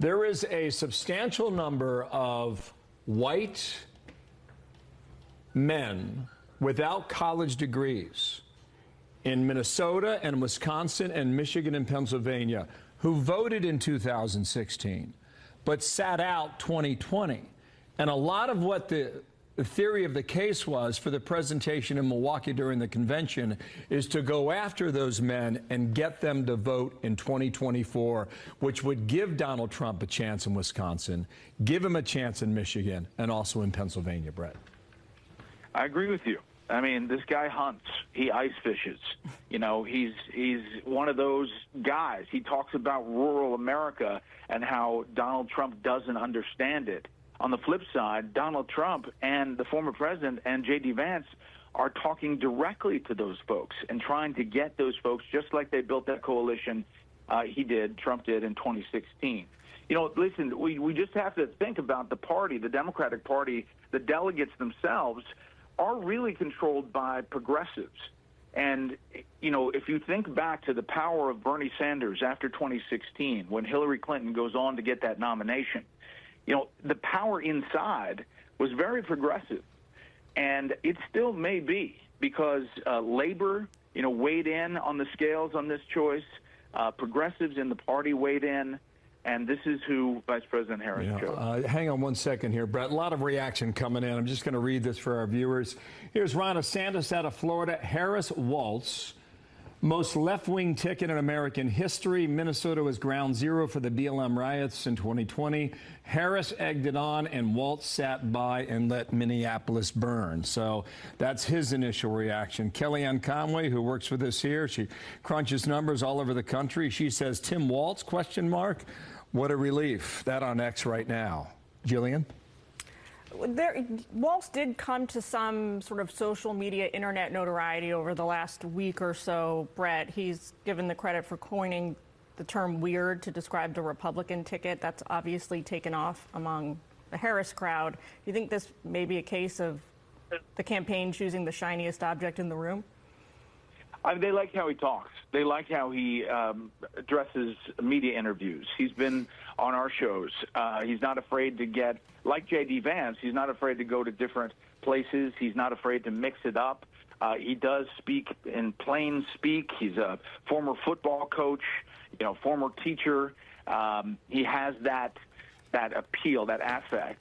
There is a substantial number of white men without college degrees in Minnesota and Wisconsin and Michigan and Pennsylvania who voted in 2016 but sat out 2020. And a lot of what the theory of the case was for the presentation in Milwaukee during the convention is to go after those men and get them to vote in 2024, which would give Donald Trump a chance in Wisconsin, give him a chance in Michigan, and also in Pennsylvania, Brett. I agree with you. I mean, this guy hunts. He ice fishes. You know, he's one of those guys. He talks about rural America and how Donald Trump doesn't understand it. On the flip side, Donald Trump and the former president and J.D. Vance are talking directly to those folks and trying to get those folks, just like they built that coalition Trump did in 2016. You know, listen, we just have to think about the party, the Democratic Party, the delegates themselves are really controlled by progressives. And, you know, if you think back to the power of Bernie Sanders after 2016, when Hillary Clinton goes on to get that nomination, you know, the power inside was very progressive. And it still may be because labor, you know, weighed in on the scales on this choice. Progressives in the party weighed in. And this is who Vice President Harris chose. Hang on one second here, Brett. A lot of reaction coming in. I'm just going to read this for our viewers. Here's Ron DeSantis out of Florida. Harris Walz, most left-wing ticket in American history. Minnesota was ground zero for the BLM riots in 2020. Harris egged it on, and Walz sat by and let Minneapolis burn. So that's his initial reaction. Kellyanne Conway, who works with us here, she crunches numbers all over the country. She says, Tim Walz, ? What a relief. That on X right now. Jillian? Walz did come to some sort of social media, internet notoriety over the last week or so, Brett. He's given the credit for coining the term weird to describe the Republican ticket. That's obviously taken off among the Harris crowd. Do you think this may be a case of the campaign choosing the shiniest object in the room? They like how he talks. They like how he addresses media interviews. He's been on our shows. He's not afraid to get, like J.D. Vance, he's not afraid to go to different places. He's not afraid to mix it up. He does speak in plain speak. He's a former football coach, you know, former teacher. He has that appeal, that affect.